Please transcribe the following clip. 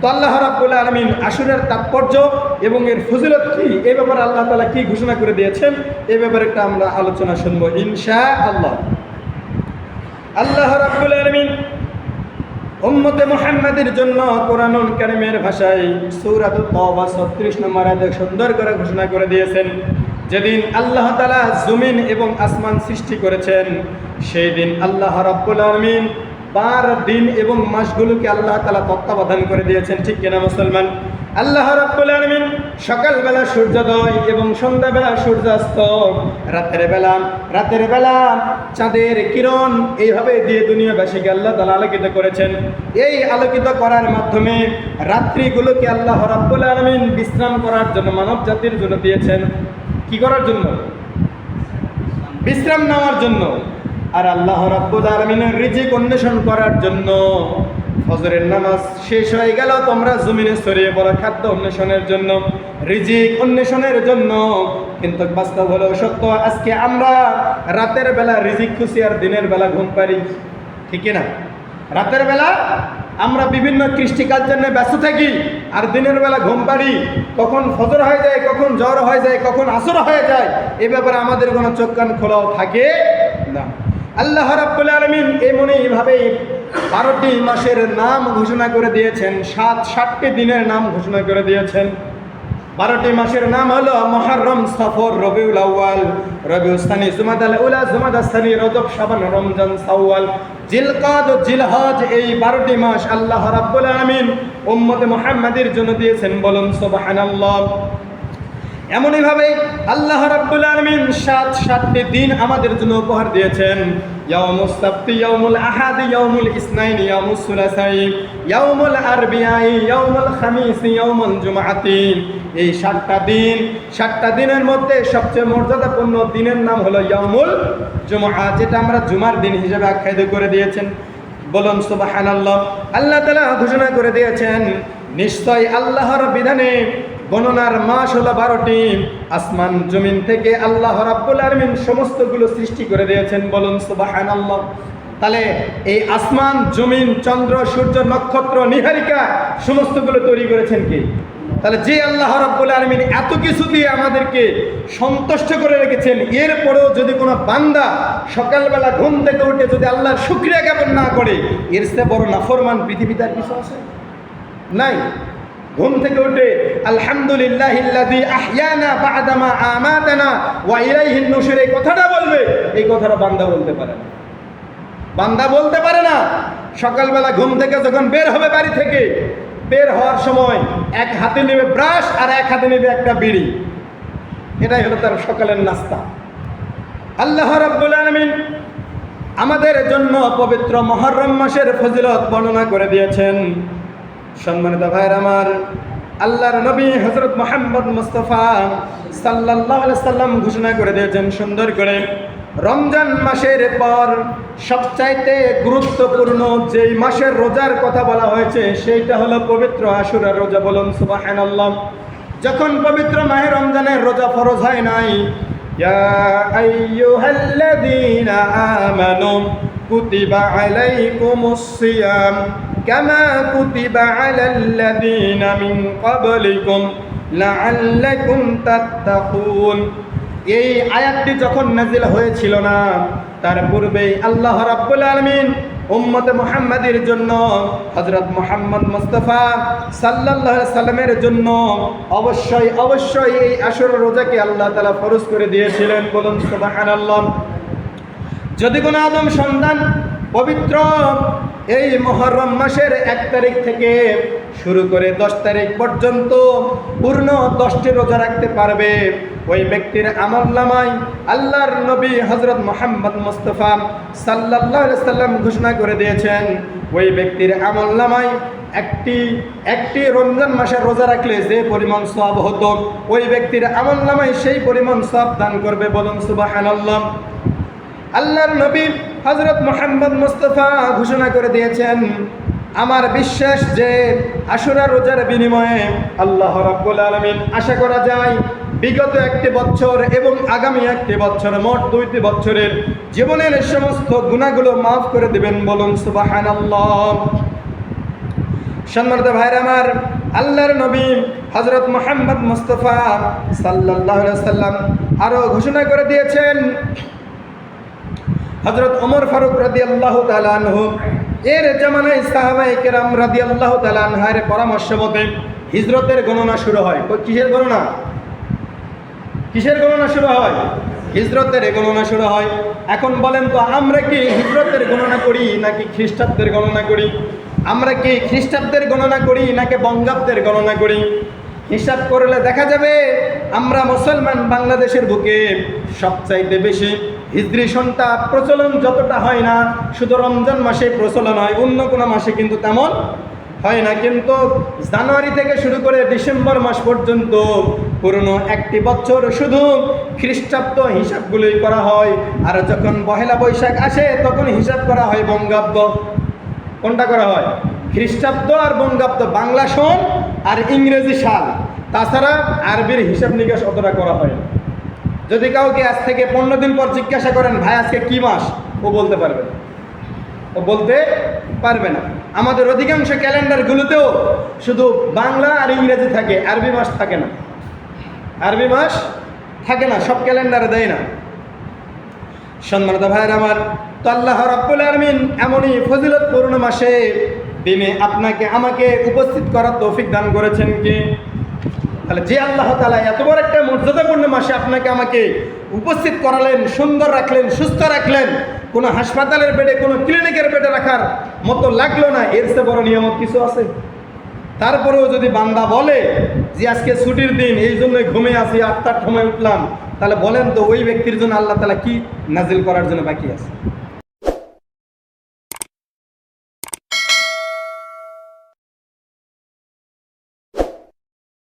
তো আল্লাহ রাব্বুল আলামিন আশুরার তাৎপর্য এবং এর ফজিলত কি এই ব্যাপারে আল্লাহ তাআলা কি ঘোষণা করে দিয়েছেন এই ব্যাপারে একটা আমরা আলোচনা শুনবো ইনশাআল্লাহ। আল্লাহ রাব্বুল আলামিন উম্মতে মুহাম্মাদের জন্য কোরআনুল কারীমের ভাষায় সূরাতুত তাওবা 36 নম্বর আয়াতে সুন্দর করে ঘোষণা করে দিয়েছেন, যেদিন আল্লাহ তাআলা জমিন এবং আসমান সৃষ্টি করেছেন সেই দিন আল্লাহ রাব্বুল আলামিন 12 দিন এবং মাসগুলোকে আল্লাহ তাআলা তত্ত্বাবধান করে দিয়েছেন। ঠিক কিনা মুসলমান? আল্লাহ রাব্বুল আলামিন সকালবেলা সূর্যোদয় এবং সন্ধ্যাবেলা সূর্যাস্ত, রাতের বেলা চাঁদের কিরণ এইভাবে দিয়ে দুনিয়াবাসীকে আল্লাহ তাআলা আলোকিত করেছেন। এই আলোকিত করার মাধ্যমে রাত্রিগুলোকে আল্লাহ রাব্বুল আলামিন বিশ্রাম করার জন্য মানব জাতির জন্য দিয়েছেন। কি করার জন্য? বিশ্রাম নেওয়ার জন্য। আর আল্লাহ রাব্বুল আলামিনের রিজিক অন্বেষণ করার জন্য ফজরের নামাজ শেষ হয়ে গেল, তোমরা জমিনে ছড়িয়ে পড়া খাদ্য অন্বেষণের জন্য, রিজিক অন্বেষণের জন্য। কিন্তু বাস্তব হলো সত্য, আজকে আমরা রাতের বেলা রিজিক খুশি আর দিনের বেলা ঘুম পারি। ঠিক না? রাতের বেলা আমরা বিভিন্ন কৃষ্টি কার্যের নিয়ে ব্যস্ত থাকি আর দিনের বেলা ঘুম পারি। কখন ফজর হয়ে যায়, কখন জ্বর হয়ে যায়, কখন আসর হয়ে যায়, এ ব্যাপারে আমাদের কোনো চোখ কান খোলাও থাকে না। আল্লাহ রাব্বুল আলামিন এইভাবে 12টি মাসের নাম ঘোষণা করে দিয়েছেন, 60টি দিনের নাম ঘোষণা করে দিয়েছেন। 12টি মাসের নাম হলো মুহররম, সফর, রবিউল আউয়াল, রবিউল সানি, জুমাদাল উলা, জুমাদাস সানি, রজব, শাবান, রমজান, শাওয়াল, জিলকাদ, জিলহজ। এই 12টি মাস আল্লাহ রাব্বুল আলামিন উম্মতে মুহাম্মাদের জন্য দিয়েছেন। বলুন সুবহানাল্লাহ। এমনইভাবে আল্লাহ রাব্বুল আলামিন 7টি দিন আমাদের জন্য উপহার দিয়েছেন। ইয়াউমুস সাবতি, ইয়াউমুল আহাদ, ইয়াউমুল ইসনাইন, ইয়াউমুস সুলাসাই, ইয়াউমুল আরবিআই, ইয়াউমুল খামিস, ইয়াউমুল জুমআতি। এই 7টা দিনের মধ্যে সবচেয়ে মর্যাদাপূর্ণ দিনের নাম হলো ইয়াউমুল জুমআ, যেটা আমরা জুমার দিন হিসেবে আখ্যায়িত করে দিয়েছেন। বলুন সুবহানাল্লাহ। আল্লাহ তাআলা ঘোষণা করে দিয়েছেন, নিশ্চয় আল্লাহর বিধানে গণনার মাস হলো 12টি। আসমান জমিন থেকে আল্লাহ রাব্বুল আলামিন সমস্তগুলো সৃষ্টি করে দিয়েছেন। বলুন সুবহানাল্লাহ। তাহলে এই আসমান, জমিন, চন্দ্র, সূর্য, নক্ষত্র, নিহারিকা সমস্তগুলো তৈরি করেছেন কি? তাহলে যে আল্লাহ রাব্বুল আলামিন এত কিছু দিয়ে আমাদেরকে সন্তুষ্ট করে রেখেছেন, এরপরেও যদি কোনো বান্দা সকালবেলা ঘুম থেকে উঠে যদি আল্লাহর শুকরিয়া জ্ঞাপন না করে, এর চেয়ে বড় নাফরমান পৃথিবীতে আর কিছু আছে? নাই। ঘুম থেকে উঠে আলহামদুলিল্লাহিল্লাযী আহইয়ানা বা'দামা আমাতানা ওয়া ইলাইহিন নুশুর এই কথাটা বলবে, এই কথাটা বান্দা বলতে পারে না। বান্দা বলতে পারে না। সকালবেলা ঘুম থেকে যখন বের হবে বাড়ি থেকে, বের হওয়ার সময় এক হাতে নেবে ব্রাশ আর এক হাতে নেবে একটা বিড়ি। এটাই হলো তার সকালের নাস্তা। আল্লাহ রাব্বুল আলামিন আমাদের জন্য পবিত্র মুহররম মাসের ফজিলত বর্ণনা করে দিয়েছেন। সম্মানিত ভাইরা আমার, আল্লাহর নবী হযরত মুহাম্মদ মুস্তাফা সাল্লাল্লাহু আলাইহি সাল্লাম ঘোষণা করে দিয়েছেন সুন্দর করে, রমজান মাসের পর সবচাইতে গুরুত্বপূর্ণ যেই মাসের রোজার কথা বলা হয়েছে সেইটা হলো পবিত্র আশুরার রোজা। বলুন সুবহানাল্লাহ। যখন পবিত্র মাহে রমজানের রোজা ফরজ হয় নাই, ইয়া আইয়ুহাল্লাযীনা আমানু কুতিবা আলাইকুমুস সিয়াম কামা কুতিবা আলাল্লাযীনা মিন ক্বাবলিকুম লাআল্লাকুম তাত্তাকুন। এই আয়াতটি যখন নাজিল হয়েছিল না, তার পূর্বেই আল্লাহ রাব্বুল আলামিন উম্মতে মুহাম্মাদের জন্য, হযরত মুহাম্মদ মুস্তাফা সাল্লাল্লাহু আলাইহি সাল্লামের জন্য অবশ্যই এই আশুরা রোজাকে আল্লাহ তাআলা ফরজ করে দিয়েছিলেন। বলুন সুবহানাল্লাহ। যদি কোনো আদম সন্তান পবিত্র এই মুহররম মাসের 1 তারিখ থেকে শুরু করে 10 তারিখ পর্যন্ত পূর্ণ 10টি রোজা রাখতে পারবে, ওই ব্যক্তির আমলনামায় আল্লাহর নবী হযরত মুহাম্মদ মুস্তাফা সাল্লাল্লাহু আলাইহি সাল্লাম ঘোষণা করে দিয়েছেন, ওই ব্যক্তির আমলনামায় একটি রমজান মাসের রোজা রাখলে যে পরিমাণ সওয়াব হতো, ওই ব্যক্তির আমলনামায় সেই পরিমাণ সওয়াব দান করবে। বলুন সুবহানাল্লাহ। আল্লাহর নবী হযরত মুহাম্মদ মুস্তাফা ঘোষণা করে দিয়েছেন, আমার বিশ্বাস যে আশুরা রোজার বিনিময়ে আল্লাহ রাব্বুল আলামিন আশা করা যায় বিগত 1টি বছর এবং আগামী 1টি বছর, মোট 2টি বছরের জীবনের সমস্ত গুনাহগুলো মাফ করে দিবেন। বলুন সুবহানাল্লাহ। সম্মানিত ভাইরা আমার, আল্লাহর নবী হযরত মুহাম্মদ মুস্তাফা সাল্লাল্লাহু আলাইহি ওয়াসাল্লাম আরো ঘোষণা করে দিয়েছেন, হযরত ওমর ফারুক রাদিয়াল্লাহু তাআলা আনহু এর জামানায় সাহাবায়ে কেরাম রাদিয়াল্লাহু তাআলা আনহার পরামর্শ মতে হিজরতের গণনা শুরু হয়। কিসের গণনা? কিসের গণনা শুরু হয়? হিজরতের গণনা শুরু হয়। এখন বলেন তো, আমরা কি হিজরতের গণনা করি নাকি খ্রিস্টাব্দের গণনা করি? আমরা কি খ্রিস্টাব্দের গণনা করি নাকি বঙ্গাব্দের গণনা করি? হিসাব করলে দেখা যাবে আমরা মুসলমান বাংলাদেশের বুকে সবচাইতে বেশি হিজরি সনটা প্রচলন যতটা হয় না, শুধু রমজান মাসে প্রচলন হয়, অন্য কোনো মাসে কিন্তু তেমন হয় না। কিন্তু জানুয়ারি থেকে শুরু করে ডিসেম্বর মাস পর্যন্ত পুরনো একটি বছর শুধু খ্রিস্টাব্দ হিসাবগুলোই করা হয়, আর যখন পহেলা বৈশাখ আসে তখন হিসাব করা হয় বঙ্গাব্দ। কোনটা করা হয়? খ্রিস্টাব্দ আর বঙ্গাব্দ, বাংলা সন আর ইংরেজি সাল। তাছাড়া আরবির হিসাব নিকাশ অতটা করা হয় না। যদি কাউকে আজ থেকে 15 দিন পর জিজ্ঞাসা করেন, ভাই আজকে কি মাস, ও বলতে পারবে না, ও বলতে পারবে না। আমাদের অধিকাংশ ক্যালেন্ডারগুলোতেও শুধু বাংলা আর ইংরেজি থাকে, আরবি মাস থাকে না। আরবি মাস থাকে না, সব ক্যালেন্ডারে দেয় না। সম্মানিত ভাইয়ের আমার, তো আল্লাহ রাব্বুল আলামিন এমনই ফজিলতপূর্ণ মাসে দিনে আপনাকে আমাকে উপস্থিত করার তৌফিক দান করেছেন কি? তাহলে যে আল্লাহ তাআলা এত বড় একটা মর্যাদাপূর্ণ মাসে আপনাকে আমাকে উপস্থিত করালেন, সুন্দর রাখলেন, সুস্থ রাখলেন, কোনো হাসপাতালের বেডে, কোনো ক্লিনিকের বেডে রাখার মতো লাগলো না, এর চেয়ে বড় নিয়ামত কিছু আছে? তারপরেও যদি বান্দা বলে যে আজকে ছুটির দিন, এই জন্যই ঘুমে আসি, 8টার সময় উঠলাম, তাহলে বলেন তো ওই ব্যক্তির জন্য আল্লাহ তাআলা কি নাজিল করার জন্য বাকি আছে?